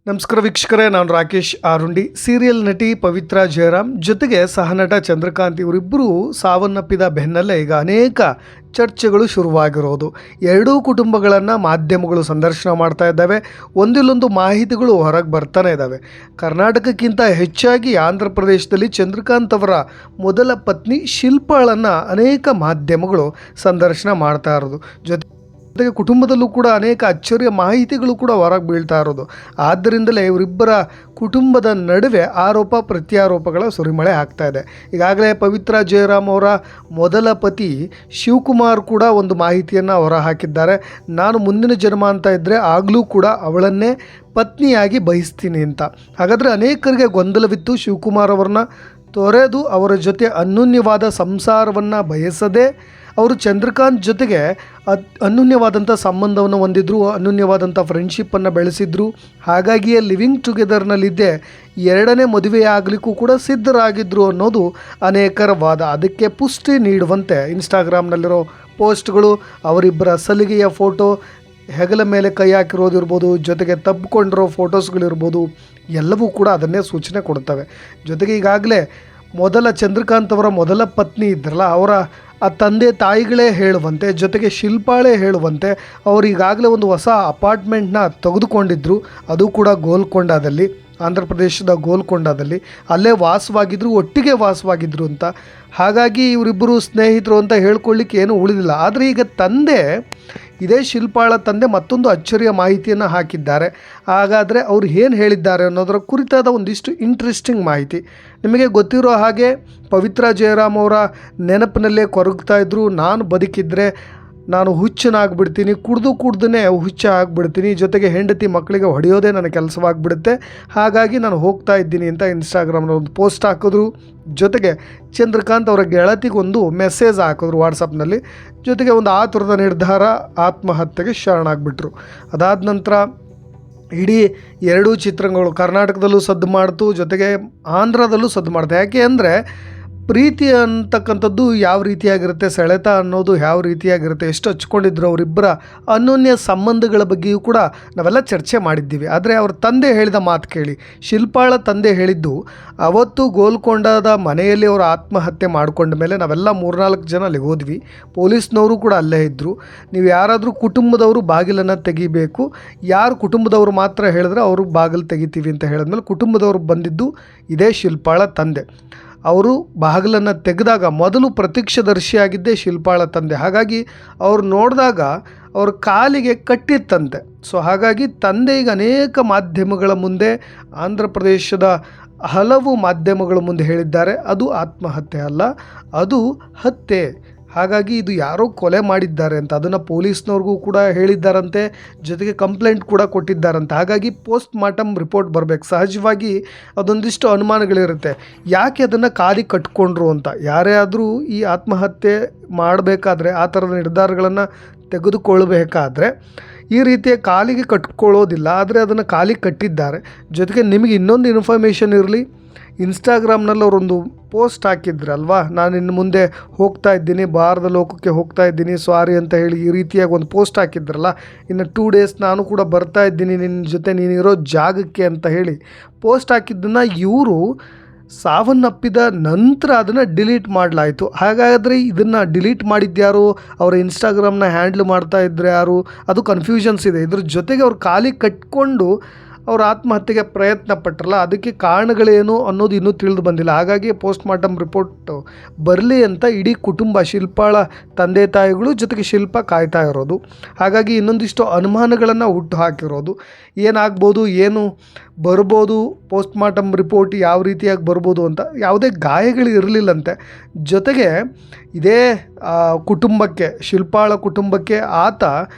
ನಮಸ್ಕಾರ ವೀಕ್ಷಕರೇ, ನಾನು ರಾಕೇಶ್ ಆರುಂಡಿ. ಸೀರಿಯಲ್ ನಟಿ ಪವಿತ್ರ ಜಯರಾಮ್ ಜೊತೆಗೆ ಸಹನಟ ಚಂದ್ರಕಾಂತ್ ಇವರಿಬ್ಬರು ಸಾವನ್ನಪ್ಪಿದ ಬೆನ್ನಲ್ಲೇ ಈಗ ಅನೇಕ ಚರ್ಚೆಗಳು ಶುರುವಾಗಿರೋದು. ಎರಡೂ ಕುಟುಂಬಗಳನ್ನು ಮಾಧ್ಯಮಗಳು ಸಂದರ್ಶನ ಮಾಡ್ತಾ ಇದ್ದಾವೆ. ಒಂದಿಲ್ಲೊಂದು ಮಾಹಿತಿಗಳು ಹೊರಗೆ ಬರ್ತಾನೆ ಇದ್ದಾವೆ. ಕರ್ನಾಟಕಕ್ಕಿಂತ ಹೆಚ್ಚಾಗಿ ಆಂಧ್ರ ಪ್ರದೇಶದಲ್ಲಿ ಚಂದ್ರಕಾಂತ್ ಅವರ ಮೊದಲ ಪತ್ನಿ ಶಿಲ್ಪಾಳನ್ನು ಅನೇಕ ಮಾಧ್ಯಮಗಳು ಸಂದರ್ಶನ ಮಾಡ್ತಾ ಇರೋದು. ಜೊತೆಗೆ ಕುಟುಂಬದಲ್ಲೂ ಕೂಡ ಅನೇಕ ಅಚ್ಚರಿಯ ಮಾಹಿತಿಗಳು ಕೂಡ ಹೊರಗೆ ಬೀಳ್ತಾ ಇರೋದು. ಆದ್ದರಿಂದಲೇ ಇವರಿಬ್ಬರ ಕುಟುಂಬದ ನಡುವೆ ಆರೋಪ ಪ್ರತ್ಯಾರೋಪಗಳ ಸುರಿಮಳೆ ಆಗ್ತಾ ಇದೆ. ಈಗಾಗಲೇ ಪವಿತ್ರ ಜಯರಾಮ್ ಅವರ ಮೊದಲ ಪತಿ ಶಿವಕುಮಾರ್ ಕೂಡ ಒಂದು ಮಾಹಿತಿಯನ್ನು ಹೊರ ಹಾಕಿದ್ದಾರೆ. ನಾನು ಮುಂದಿನ ಜನ್ಮ ಅಂತ ಇದ್ದರೆ ಆಗಲೂ ಕೂಡ ಅವಳನ್ನೇ ಪತ್ನಿಯಾಗಿ ಬಯಸ್ತೀನಿ ಅಂತ. ಹಾಗಾದರೆ ಅನೇಕರಿಗೆ ಗೊಂದಲವಿತ್ತು. ಶಿವಕುಮಾರ್ ಅವರನ್ನ ತೊರೆದು ಅವರ ಜೊತೆ ಅನ್ಯೋನ್ಯವಾದ ಸಂಸಾರವನ್ನು ಬಯಸದೆ ಅವರು ಚಂದ್ರಕಾಂತ್ ಜೊತೆಗೆ ಅನ್ಯೋನ್ಯವಾದಂಥ ಸಂಬಂಧವನ್ನು ಹೊಂದಿದ್ರು, ಅನ್ಯೋನ್ಯವಾದಂಥ ಫ್ರೆಂಡ್ಶಿಪ್ಪನ್ನು ಬೆಳೆಸಿದ್ರು. ಹಾಗಾಗಿಯೇ ಲಿವಿಂಗ್ ಟುಗೆದರ್ನಲ್ಲಿದ್ದೆ ಎರಡನೇ ಮದುವೆಯಾಗಲಿಕ್ಕೂ ಕೂಡ ಸಿದ್ಧರಾಗಿದ್ದರು ಅನ್ನೋದು ಅನೇಕರ ವಾದ. ಅದಕ್ಕೆ ಪುಷ್ಟಿ ನೀಡುವಂತೆ ಇನ್ಸ್ಟಾಗ್ರಾಮ್ನಲ್ಲಿರೋ ಪೋಸ್ಟ್ಗಳು, ಅವರಿಬ್ಬರ ಸಲಿಗೆಯ ಫೋಟೋ, ಹೆಗಲ ಮೇಲೆ ಕೈ ಹಾಕಿರೋದಿರ್ಬೋದು, ಜೊತೆಗೆ ತಬ್ಬಿಕೊಂಡಿರೋ ಫೋಟೋಸ್ಗಳಿರ್ಬೋದು, ಎಲ್ಲವೂ ಕೂಡ ಅದನ್ನೇ ಸೂಚನೆ ಕೊಡ್ತವೆ. ಜೊತೆಗೆ ಈಗಾಗಲೇ ಚಂದ್ರಕಾಂತ್ ಅವರ ಮೊದಲ ಪತ್ನಿ ಇದ್ರಲ್ಲ, ಅವರ ಆ ತಂದೆ ತಾಯಿಗಳೇ ಹೇಳುವಂತೆ, ಜೊತೆಗೆ ಶಿಲ್ಪಾಳೇ ಹೇಳುವಂತೆ ಅವರು ಈಗಾಗಲೇ ಒಂದು ಹೊಸ ಅಪಾರ್ಟ್ಮೆಂಟ್ನ ತೆಗೆದುಕೊಂಡಿದ್ದರು. ಅದು ಕೂಡ ಗೋಲ್ಕೊಂಡದಲ್ಲಿ, ಆಂಧ್ರ ಪ್ರದೇಶದ ಗೋಲ್ಕೊಂಡದಲ್ಲಿ. ಅಲ್ಲೇ ವಾಸವಾಗಿದ್ದರು, ಒಟ್ಟಿಗೆ ವಾಸವಾಗಿದ್ದರು ಅಂತ. ಹಾಗಾಗಿ ಇವರಿಬ್ಬರು ಸ್ನೇಹಿತರು ಅಂತ ಹೇಳ್ಕೊಳ್ಳಿಕ್ಕೆ ಏನೂ ಉಳಿದಿಲ್ಲ. ಆದರೆ ಈಗ ತಂದೆ, ಇದೇ ಶಿಲ್ಪಾಳ ತಂದೆ ಮತ್ತೊಂದು ಅಚ್ಚರಿಯ ಮಾಹಿತಿಯನ್ನು ಹಾಕಿದ್ದಾರೆ. ಹಾಗಾದರೆ ಅವ್ರು ಏನು ಹೇಳಿದ್ದಾರೆ ಅನ್ನೋದರ ಕುರಿತಾದ ಒಂದಿಷ್ಟು ಇಂಟ್ರೆಸ್ಟಿಂಗ್ ಮಾಹಿತಿ. ನಿಮಗೆ ಗೊತ್ತಿರೋ ಹಾಗೆ ಪವಿತ್ರ ಜಯರಾಮ್ ಅವರ ನೆನಪಿನಲ್ಲೇ ಕೊರಗ್ತಾ ಇದ್ದರು. ನಾನು ಬದುಕಿದ್ರೆ ನಾನು ಹುಚ್ಚನಾಗ್ಬಿಡ್ತೀನಿ, ಕುಡ್ದೇ ಹುಚ್ಚ ಆಗಿಬಿಡ್ತೀನಿ, ಜೊತೆಗೆ ಹೆಂಡತಿ ಮಕ್ಕಳಿಗೆ ಹೊಡೆಯೋದೇ ನನ್ನ ಕೆಲಸವಾಗಿಬಿಡುತ್ತೆ, ಹಾಗಾಗಿ ನಾನು ಹೋಗ್ತಾ ಇದ್ದೀನಿ ಅಂತ ಇನ್ಸ್ಟಾಗ್ರಾಮ್ನ ಒಂದು ಪೋಸ್ಟ್ ಹಾಕಿದ್ರು. ಜೊತೆಗೆ ಚಂದ್ರಕಾಂತ್ ಅವರ ಗೆಳತಿಗೊಂದು ಮೆಸೇಜ್ ಹಾಕಿದ್ರು ವಾಟ್ಸಪ್ನಲ್ಲಿ. ಜೊತೆಗೆ ಒಂದು ಆತುರದ ನಿರ್ಧಾರ, ಆತ್ಮಹತ್ಯೆಗೆ ಶರಣಾಗ್ಬಿಟ್ರು. ಅದಾದ ನಂತರ ಇಡೀ ಎರಡೂ ಚಿತ್ರಗಳು ಕರ್ನಾಟಕದಲ್ಲೂ ಸದ್ದು ಮಾಡ್ತು, ಜೊತೆಗೆ ಆಂಧ್ರದಲ್ಲೂ ಸದ್ದು ಮಾಡ್ತು. ಯಾಕೆ ಅಂದರೆ ಪ್ರೀತಿ ಅಂತಕ್ಕಂಥದ್ದು ಯಾವ ರೀತಿಯಾಗಿರುತ್ತೆ, ಸೆಳೆತ ಅನ್ನೋದು ಯಾವ ರೀತಿಯಾಗಿರುತ್ತೆ, ಎಷ್ಟು ಹಚ್ಕೊಂಡಿದ್ರು ಅವರಿಬ್ಬರ ಅನ್ಯೋನ್ಯ ಸಂಬಂಧಗಳ ಬಗ್ಗೆಯೂ ಕೂಡ ನಾವೆಲ್ಲ ಚರ್ಚೆ ಮಾಡಿದ್ದೀವಿ. ಆದರೆ ಅವ್ರ ತಂದೆ ಹೇಳಿದ ಮಾತು ಕೇಳಿ. ಶಿಲ್ಪಾಳ ತಂದೆ ಹೇಳಿದ್ದು, ಅವತ್ತು ಗೋಲ್ಕೊಂಡದ ಮನೆಯಲ್ಲಿ ಅವರು ಆತ್ಮಹತ್ಯೆ ಮಾಡಿಕೊಂಡ ಮೇಲೆ ನಾವೆಲ್ಲ 3-4 ಜನ ಅಲ್ಲಿಗೆ ಹೋದ್ವಿ. ಪೊಲೀಸ್ನವರು ಕೂಡ ಅಲ್ಲೇ ಇದ್ದರು. ನೀವು ಯಾರಾದರೂ ಕುಟುಂಬದವರು ಬಾಗಿಲನ್ನು ತೆಗಿಬೇಕು, ಯಾರು ಕುಟುಂಬದವರು ಮಾತ್ರ ಹೇಳಿದ್ರೆ ಅವರು ಬಾಗಿಲು ತೆಗಿತೀವಿ ಅಂತ ಹೇಳಿದ್ಮೇಲೆ ಕುಟುಂಬದವರು ಬಂದಿದ್ದು ಇದೇ ಶಿಲ್ಪಾಳ ತಂದೆ. ಅವರು ಬಾಗಿಲನ್ನು ತೆಗೆದಾಗ ಮೊದಲು ಪ್ರತ್ಯಕ್ಷದರ್ಶಿಯಾಗಿದ್ದೇ ಶಿಲ್ಪಾಳ ತಂದೆ. ಹಾಗಾಗಿ ಅವ್ರು ನೋಡಿದಾಗ ಅವ್ರ ಕಾಲಿಗೆ ಕಟ್ಟಿತ್ತಂತೆ. ಸೊ ಹಾಗಾಗಿ ತಂದೆ ಈಗ ಅನೇಕ ಮಾಧ್ಯಮಗಳ ಮುಂದೆ, ಆಂಧ್ರ ಪ್ರದೇಶದ ಹಲವು ಮಾಧ್ಯಮಗಳ ಮುಂದೆ ಹೇಳಿದ್ದಾರೆ, ಅದು ಆತ್ಮಹತ್ಯೆ ಅಲ್ಲ, ಅದು ಹತ್ಯೆ. ಹಾಗಾಗಿ ಇದು ಯಾರೋ ಕೊಲೆ ಮಾಡಿದ್ದಾರೆ ಅಂತ. ಅದನ್ನು ಪೊಲೀಸ್ನವ್ರಿಗೂ ಕೂಡ ಹೇಳಿದ್ದಾರಂತೆ, ಜೊತೆಗೆ ಕಂಪ್ಲೇಂಟ್ ಕೂಡ ಕೊಟ್ಟಿದ್ದಾರಂತೆ. ಹಾಗಾಗಿ ಪೋಸ್ಟ್ ಮಾರ್ಟಮ್ ರಿಪೋರ್ಟ್ ಬರಬೇಕು. ಸಹಜವಾಗಿ ಅದೊಂದಿಷ್ಟು ಅನುಮಾನಗಳಿರುತ್ತೆ, ಯಾಕೆ ಅದನ್ನು ಕಾಲಿಗೆ ಕಟ್ಕೊಂಡ್ರು ಅಂತ. ಯಾರೇ ಆದರೂ ಈ ಆತ್ಮಹತ್ಯೆ ಮಾಡಬೇಕಾದ್ರೆ, ಆ ಥರದ ನಿರ್ಧಾರಗಳನ್ನು ತೆಗೆದುಕೊಳ್ಬೇಕಾದ್ರೆ ಈ ರೀತಿಯ ಕಾಲಿಗೆ ಕಟ್ಕೊಳ್ಳೋದಿಲ್ಲ, ಆದರೆ ಅದನ್ನು ಕಾಲಿಗೆ ಕಟ್ಟಿದ್ದಾರೆ. ಜೊತೆಗೆ ನಿಮಗೆ ಇನ್ನೊಂದು ಇನ್ಫಾರ್ಮೇಷನ್ ಇರಲಿ, ಇನ್ಸ್ಟಾಗ್ರಾಮ್ನಲ್ಲಿ ಅವರೊಂದು ಪೋಸ್ಟ್ ಹಾಕಿದ್ರಲ್ವಾ, ನಾನು ಇನ್ನು ಮುಂದೆ ಹೋಗ್ತಾ ಇದ್ದೀನಿ, ಭಾರತ ಲೋಕಕ್ಕೆ ಹೋಗ್ತಾ ಇದ್ದೀನಿ, ಸಾರಿ ಅಂತ ಹೇಳಿ ಈ ರೀತಿಯಾಗಿ ಒಂದು ಪೋಸ್ಟ್ ಹಾಕಿದ್ರಲ್ಲ, ಇನ್ನು 2 ಡೇಸ್ ನಾನು ಕೂಡ ಬರ್ತಾ ಇದ್ದೀನಿ ನಿನ್ನ ಜೊತೆ, ನೀನಿರೋ ಜಾಗಕ್ಕೆ ಅಂತ ಹೇಳಿ ಪೋಸ್ಟ್ ಹಾಕಿದ್ದನ್ನು ಇವರು ಸಾವನ್ನಪ್ಪಿದ ನಂತರ ಅದನ್ನು ಡಿಲೀಟ್ ಮಾಡಲಾಯಿತು. ಹಾಗಾದರೆ ಇದನ್ನು ಡಿಲೀಟ್ ಮಾಡಿದ್ಯಾರು, ಅವರ ಇನ್ಸ್ಟಾಗ್ರಾಮ್ನ ಹ್ಯಾಂಡ್ಲ್ ಮಾಡ್ತಾ ಇದ್ದರೆ ಯಾರು, ಅದು ಕನ್ಫ್ಯೂಷನ್ಸ್ ಇದೆ. ಇದ್ರ ಜೊತೆಗೆ ಅವ್ರು ಕಾಲಿಗೆ ಕಟ್ಕೊಂಡು ಅವರು ಆತ್ಮಹತ್ಯೆಗೆ ಪ್ರಯತ್ನ ಪಟ್ಟರಲ್ಲ, ಅದಕ್ಕೆ ಕಾರಣಗಳೇನು ಅನ್ನೋದು ಇನ್ನೂ ತಿಳಿದು ಬಂದಿಲ್ಲ. ಹಾಗಾಗಿ ಪೋಸ್ಟ್ ಮಾರ್ಟಮ್ ರಿಪೋರ್ಟ್ ಬರಲಿ ಅಂತ ಇಡೀ ಕುಟುಂಬ, ಶಿಲ್ಪಾಳ ತಂದೆ ತಾಯಿಗಳು ಜೊತೆಗೆ ಶಿಲ್ಪ ಕಾಯ್ತಾ ಇರೋದು. ಹಾಗಾಗಿ ಇನ್ನೊಂದಿಷ್ಟು ಅನುಮಾನಗಳನ್ನು ಹುಟ್ಟು ಹಾಕಿರೋದು. ಏನಾಗ್ಬೋದು, ಏನು ಬರ್ಬೋದು, ಪೋಸ್ಟ್ ಮಾರ್ಟಮ್ ರಿಪೋರ್ಟ್ ಯಾವ ರೀತಿಯಾಗಿ ಬರ್ಬೋದು ಅಂತ. ಯಾವುದೇ ಗಾಯಗಳು ಇರಲಿಲ್ಲಂತೆ. ಜೊತೆಗೆ ಇದೇ ಕುಟುಂಬಕ್ಕೆ, ಶಿಲ್ಪಾಳ ಕುಟುಂಬಕ್ಕೆ ಆತ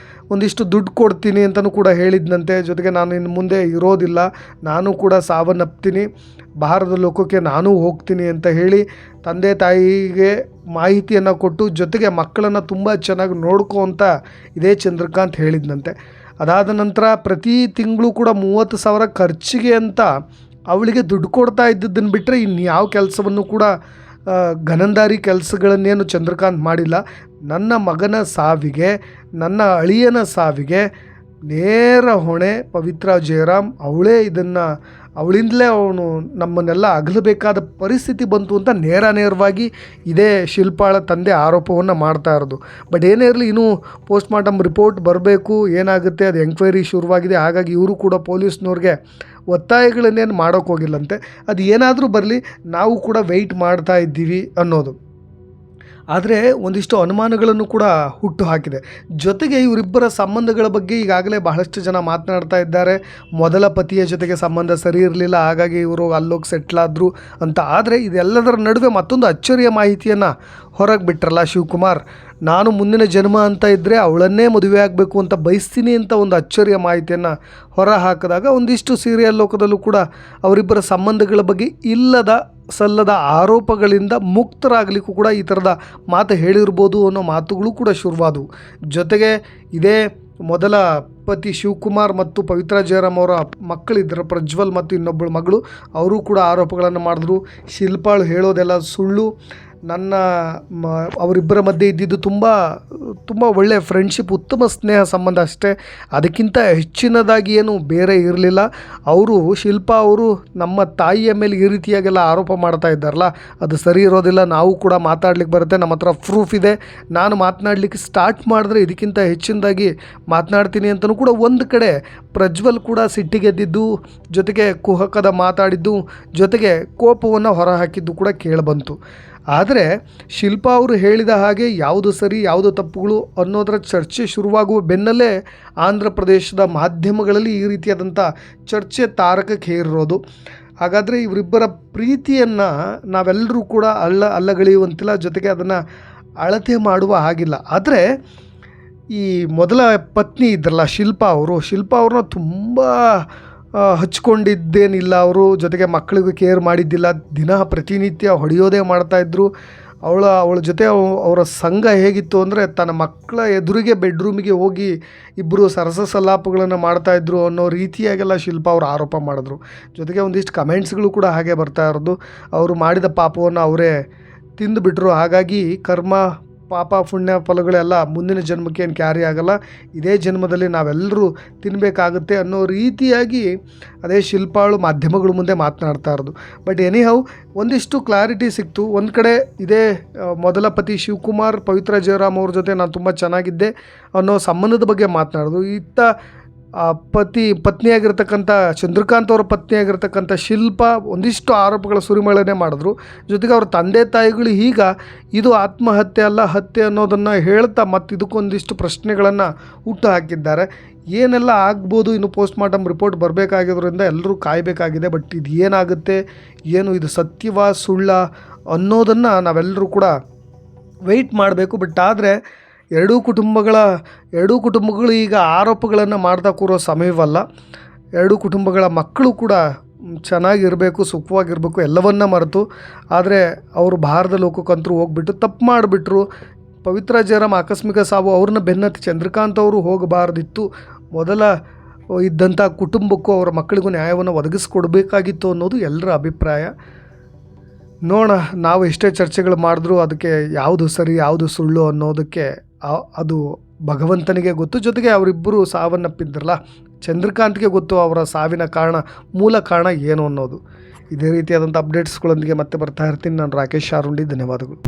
ಒಂದಿಷ್ಟು ದುಡ್ಡು ಕೊಡ್ತೀನಿ ಅಂತಲೂ ಕೂಡ ಹೇಳಿದ್ನಂತೆ. ಜೊತೆಗೆ ನಾನು ಇನ್ನು ಮುಂದೆ ಇರೋದಿಲ್ಲ, ನಾನು ಕೂಡ ಸಾವನ್ನಪ್ತೀನಿ, ಭಾರತ ಲೋಕಕ್ಕೆ ನಾನು ಹೋಗ್ತೀನಿ ಅಂತ ಹೇಳಿ ತಂದೆ ತಾಯಿಗೆ ಮಾಹಿತಿಯನ್ನು ಕೊಟ್ಟು, ಜೊತೆಗೆ ಮಕ್ಕಳನ್ನು ತುಂಬ ಚೆನ್ನಾಗಿ ನೋಡ್ಕೊ ಅಂತ ಇದೇ ಚಂದ್ರಕಾಂತ್ ಹೇಳಿದ್ನಂತೆ. ಅದಾದ ನಂತರ ಪ್ರತಿ ತಿಂಗಳು ಕೂಡ 30,000 ಖರ್ಚಿಗೆ ಅಂತ ಅವಳಿಗೆ ದುಡ್ಡು ಕೊಡ್ತಾ ಇದ್ದದ್ದನ್ನು ಬಿಟ್ಟರೆ ಇನ್ಯಾವ ಕೆಲಸವನ್ನು ಕೂಡ ಗನಂದಾರಿ ಕೆಲಸಗಳನ್ನೇನು ಚಂದ್ರಕಾಂತ್ ಮಾಡಿಲ್ಲ. ನನ್ನ ಮಗನ ಸಾವಿಗೆ, ನನ್ನ ಅಳಿಯನ ಸಾವಿಗೆ ನೇರ ಹೊಣೆ ಪವಿತ್ರ ಜಯರಾಮ್. ಅವಳಿಂದಲೇ ಅವನು ನಮ್ಮನ್ನೆಲ್ಲ ಅಗಲಬೇಕಾದ ಪರಿಸ್ಥಿತಿ ಬಂತು ಅಂತ ನೇರವಾಗಿ ಇದೇ ಶಿಲ್ಪಾಳ ತಂದೆ ಆರೋಪವನ್ನು ಮಾಡ್ತಾ ಇರೋದು. ಬಟ್ ಏನೇ ಇರಲಿ, ಇನ್ನೂ ಪೋಸ್ಟ್ಮಾರ್ಟಮ್ ರಿಪೋರ್ಟ್ ಬರಬೇಕು, ಏನಾಗುತ್ತೆ ಅದು ಎಂಕ್ವೈರಿ ಶುರುವಾಗಿದೆ. ಹಾಗಾಗಿ ಇವರು ಕೂಡ ಪೊಲೀಸ್ನವ್ರಿಗೆ ಒತ್ತಾಯಗಳನ್ನೇನು ಮಾಡೋಕ್ಕೋಗಿಲ್ಲಂತೆ. ಅದು ಏನಾದರೂ ಬರಲಿ, ನಾವು ಕೂಡ ವೆಯ್ಟ್ ಮಾಡ್ತಾ ಇದ್ದೀವಿ ಅನ್ನೋದು. ಆದರೆ ಒಂದಿಷ್ಟು ಅನುಮಾನಗಳನ್ನು ಕೂಡ ಹುಟ್ಟು ಹಾಕಿದೆ. ಜೊತೆಗೆ ಇವರಿಬ್ಬರ ಸಂಬಂಧಗಳ ಬಗ್ಗೆ ಈಗಾಗಲೇ ಬಹಳಷ್ಟು ಜನ ಮಾತನಾಡ್ತಾ ಇದ್ದಾರೆ. ಮೊದಲ ಪತಿಯ ಜೊತೆಗೆ ಸಂಬಂಧ ಸರಿ ಇರಲಿಲ್ಲ, ಹಾಗಾಗಿ ಇವರು ಅಲ್ಲೋಗಿ ಸೆಟ್ಲಾದರು ಅಂತ. ಆದರೆ ಇದೆಲ್ಲದರ ನಡುವೆ ಮತ್ತೊಂದು ಅಚ್ಚರಿಯ ಮಾಹಿತಿಯನ್ನು ಹೊರಗೆ ಬಿಟ್ರಲ್ಲ ಶಿವಕುಮಾರ್. ನಾನು ಮುಂದಿನ ಜನ್ಮ ಅಂತ ಇದ್ದರೆ ಅವಳನ್ನೇ ಮದುವೆ ಆಗಬೇಕು ಅಂತ ಬಯಸ್ತೀನಿ ಅಂತ ಒಂದು ಅಚ್ಚರಿಯ ಮಾಹಿತಿಯನ್ನು ಹೊರ ಹಾಕಿದಾಗ ಒಂದಿಷ್ಟು ಸೀರಿಯಲ್ ಲೋಕದಲ್ಲೂ ಕೂಡ ಅವರಿಬ್ಬರ ಸಂಬಂಧಗಳ ಬಗ್ಗೆ ಸಲ್ಲದ ಆರೋಪಗಳಿಂದ ಮುಕ್ತರಾಗಲಿಕ್ಕೂ ಕೂಡ ಈ ಥರದ ಮಾತು ಹೇಳಿರ್ಬೋದು ಅನ್ನೋ ಮಾತುಗಳು ಕೂಡ ಶುರುವಾದವು. ಜೊತೆಗೆ ಇದೇ ಮೊದಲ ಪತಿ ಶಿವಕುಮಾರ್ ಮತ್ತು ಪವಿತ್ರ ಜಯರಾಮ್ ಅವರ ಮಕ್ಕಳಿದ್ದರು, ಪ್ರಜ್ವಲ್ ಮತ್ತು ಇನ್ನೊಬ್ಬಳು ಮಗಳು. ಅವರು ಕೂಡ ಆರೋಪಗಳನ್ನು ಮಾಡಿದ್ರು. ಶಿಲ್ಪಾಳು ಹೇಳೋದೆಲ್ಲ ಸುಳ್ಳು, ಅವರಿಬ್ಬರ ಮಧ್ಯೆ ಇದ್ದಿದ್ದು ತುಂಬ ಒಳ್ಳೆಯ ಫ್ರೆಂಡ್ಶಿಪ್, ಉತ್ತಮ ಸ್ನೇಹ ಸಂಬಂಧ ಅಷ್ಟೇ, ಅದಕ್ಕಿಂತ ಹೆಚ್ಚಿನದಾಗಿ ಏನು ಬೇರೆ ಇರಲಿಲ್ಲ. ಶಿಲ್ಪಾ ಅವರು ನಮ್ಮ ತಾಯಿಯ ಮೇಲೆ ಈ ರೀತಿಯಾಗೆಲ್ಲ ಆರೋಪ ಮಾಡ್ತಾ ಇದ್ದಾರಲ್ಲ, ಅದು ಸರಿ ಇರೋದಿಲ್ಲ. ನಾವು ಕೂಡ ಮಾತಾಡ್ಲಿಕ್ಕೆ ಬರುತ್ತೆ, ನಮ್ಮ ಹತ್ರ ಪ್ರೂಫ್ ಇದೆ, ನಾನು ಮಾತನಾಡಲಿಕ್ಕೆ ಸ್ಟಾರ್ಟ್ ಮಾಡಿದ್ರೆ ಇದಕ್ಕಿಂತ ಹೆಚ್ಚಿನದಾಗಿ ಮಾತನಾಡ್ತೀನಿ ಅಂತಲೂ ಕೂಡ ಒಂದು ಕಡೆ ಪ್ರಜ್ವಲ್ ಕೂಡ ಸಿಟ್ಟಿಗೆದ್ದಿದ್ದು, ಜೊತೆಗೆ ಕುಹಕದ ಮಾತಾಡಿದ್ದು, ಜೊತೆಗೆ ಕೋಪವನ್ನು ಹೊರಹಾಕಿದ್ದು ಕೂಡ ಕೇಳಿಬಂತು. ಆದರೆ ಶಿಲ್ಪಾ ಅವರು ಹೇಳಿದ ಹಾಗೆ ಯಾವುದು ಸರಿ ಯಾವುದು ತಪ್ಪುಗಳು ಅನ್ನೋದರ ಚರ್ಚೆ ಶುರುವಾಗುವ ಬೆನ್ನಲ್ಲೇ ಆಂಧ್ರ ಪ್ರದೇಶದ ಮಾಧ್ಯಮಗಳಲ್ಲಿ ಈ ರೀತಿಯಾದಂಥ ಚರ್ಚೆ ತಾರಕಕ್ಕೆ ಏರಿರೋದು. ಹಾಗಾದರೆ ಇವರಿಬ್ಬರ ಪ್ರೀತಿಯನ್ನು ನಾವೆಲ್ಲರೂ ಕೂಡ ಅಲ್ಲಗಳೆಯುವಂತಿಲ್ಲ, ಜೊತೆಗೆ ಅದನ್ನು ಅಳತೆ ಮಾಡುವ ಹಾಗಿಲ್ಲ. ಆದರೆ ಈ ಮೊದಲ ಪತ್ನಿ ಇದ್ರಲ್ಲ ಶಿಲ್ಪಾ ಅವ್ರನ್ನ ತುಂಬ ಹಚ್ಕೊಂಡಿದ್ದೇನಿಲ್ಲ ಅವರು, ಜೊತೆಗೆ ಮಕ್ಕಳಿಗೂ ಕೇರ್ ಮಾಡಿದ್ದಿಲ್ಲ, ದಿನ ಪ್ರತಿನಿತ್ಯ ಹೊಡೆಯೋದೇ ಮಾಡ್ತಾಯಿದ್ರು. ಅವಳ ಜೊತೆ ಅವರ ಸಂಘ ಹೇಗಿತ್ತು ಅಂದರೆ ತನ್ನ ಮಕ್ಕಳ ಎದುರಿಗೆ ಬೆಡ್ರೂಮಿಗೆ ಹೋಗಿ ಇಬ್ಬರು ಸರಸ ಸಲ್ಲಾಪಗಳನ್ನು ಮಾಡ್ತಾಯಿದ್ರು ಅನ್ನೋ ರೀತಿಯಾಗೆಲ್ಲ ಶಿಲ್ಪಾ ಅವರು ಆರೋಪ ಮಾಡಿದ್ರು. ಜೊತೆಗೆ ಒಂದಿಷ್ಟು ಕಮೆಂಟ್ಸ್ಗಳು ಕೂಡ ಹಾಗೆ ಬರ್ತಾ ಇರೋದು, ಅವರು ಮಾಡಿದ ಪಾಪವನ್ನು ಅವರೇ ತಿಂದುಬಿಟ್ರು, ಹಾಗಾಗಿ ಕರ್ಮ ಪಾಪ ಪುಣ್ಯ ಫಲಗಳೆಲ್ಲ ಮುಂದಿನ ಜನ್ಮಕ್ಕೆ ಏನು ಕ್ಯಾರಿ ಆಗಲ್ಲ, ಇದೇ ಜನ್ಮದಲ್ಲಿ ನಾವೆಲ್ಲರೂ ತಿನ್ನಬೇಕಾಗುತ್ತೆ ಅನ್ನೋ ರೀತಿಯಾಗಿ ಅದೇ ಶಿಲ್ಪಾಳು ಮಾಧ್ಯಮಗಳ ಮುಂದೆ ಮಾತನಾಡ್ತಾ ಇರೋದು. ಬಟ್ ಎನಿಹೌ ಒಂದಿಷ್ಟು ಕ್ಲಾರಿಟಿ ಸಿಕ್ತು. ಒಂದು ಕಡೆ ಇದೇ ಮೊದಲ ಪತಿ ಶಿವಕುಮಾರ್ ಪವಿತ್ರ ಜಯರಾಮ್ ಅವ್ರ ಜೊತೆ ನಾನು ತುಂಬ ಚೆನ್ನಾಗಿದ್ದೆ ಅನ್ನೋ ಸಂಬಂಧದ ಬಗ್ಗೆ ಮಾತನಾಡೋದು. ಇತ್ತ ಪತ್ನಿಯಾಗಿರ್ತಕ್ಕಂಥ ಚಂದ್ರಕಾಂತ್ ಅವರ ಪತ್ನಿಯಾಗಿರ್ತಕ್ಕಂಥ ಶಿಲ್ಪಾ ಒಂದಿಷ್ಟು ಆರೋಪಗಳ ಸುರಿಮಳೆನೇ ಮಾಡಿದ್ರು. ಜೊತೆಗೆ ಅವ್ರ ತಂದೆ ತಾಯಿಗಳು ಈಗ ಇದು ಆತ್ಮಹತ್ಯೆ ಅಲ್ಲ ಹತ್ಯೆ ಅನ್ನೋದನ್ನು ಹೇಳ್ತಾ ಮತ್ತು ಇದಕ್ಕೊಂದಿಷ್ಟು ಪ್ರಶ್ನೆಗಳನ್ನು ಹುಟ್ಟು ಹಾಕಿದ್ದಾರೆ. ಏನೆಲ್ಲ ಆಗ್ಬೋದು, ಇನ್ನು ಪೋಸ್ಟ್ಮಾರ್ಟಮ್ ರಿಪೋರ್ಟ್ ಬರಬೇಕಾಗಿರೋದ್ರಿಂದ ಎಲ್ಲರೂ ಕಾಯಬೇಕಾಗಿದೆ. ಬಟ್ ಇದು ಏನಾಗುತ್ತೆ, ಇದು ಸತ್ಯವಾ ಸುಳ್ಳ ಅನ್ನೋದನ್ನು ನಾವೆಲ್ಲರೂ ಕೂಡ ವೆಯ್ಟ್ ಮಾಡಬೇಕು. ಬಟ್ ಆದರೆ ಎರಡೂ ಕುಟುಂಬಗಳು ಈಗ ಆರೋಪಗಳನ್ನು ಮಾಡ್ತಾ ಕೂರೋ ಸಮಯವಲ್ಲ. ಎರಡೂ ಕುಟುಂಬಗಳ ಮಕ್ಕಳು ಕೂಡ ಚೆನ್ನಾಗಿರಬೇಕು, ಸುಖವಾಗಿರಬೇಕು, ಎಲ್ಲವನ್ನ ಮರೆತು. ಆದರೆ ಅವರು ಭಾರತ ಲೋಕಕ್ಕಂತರೂ ಹೋಗ್ಬಿಟ್ಟು ತಪ್ಪು ಮಾಡಿಬಿಟ್ರು. ಪವಿತ್ರ ಜಯರಾಮ್ ಆಕಸ್ಮಿಕ ಸಾವು, ಅವ್ರನ್ನ ಬೆನ್ನತ್ತಿ ಚಂದ್ರಕಾಂತ್ ಅವರು ಹೋಗಬಾರ್ದಿತ್ತು. ಮೊದಲ ಇದ್ದಂಥ ಕುಟುಂಬಕ್ಕೂ ಅವರ ಮಕ್ಕಳಿಗೂ ನ್ಯಾಯವನ್ನು ಒದಗಿಸ್ಕೊಡ್ಬೇಕಾಗಿತ್ತು ಅನ್ನೋದು ಎಲ್ಲರ ಅಭಿಪ್ರಾಯ. ನೋಡೋಣ, ನಾವು ಎಷ್ಟೇ ಚರ್ಚೆಗಳು ಮಾಡಿದ್ರೂ ಅದಕ್ಕೆ ಯಾವುದು ಸರಿ ಯಾವುದು ಸುಳ್ಳು ಅನ್ನೋದಕ್ಕೆ ಅದು ಭಗವಂತನಿಗೆ ಗೊತ್ತು. ಜೊತೆಗೆ ಅವರಿಬ್ಬರು ಸಾವನ್ನಪ್ಪಿದ್ರಲ್ಲ, ಚಂದ್ರಕಾಂತ್ಗೆ ಗೊತ್ತು ಅವರ ಸಾವಿನ ಮೂಲ ಕಾರಣ ಏನು ಅನ್ನೋದು. ಇದೇ ರೀತಿಯಾದಂಥ ಅಪ್ಡೇಟ್ಸ್ಗಳೊಂದಿಗೆ ಮತ್ತೆ ಬರ್ತಾ ಇರ್ತೀನಿ. ನಾನು ರಾಕೇಶ್ ಆರುಂಡಿ, ಧನ್ಯವಾದಗಳು.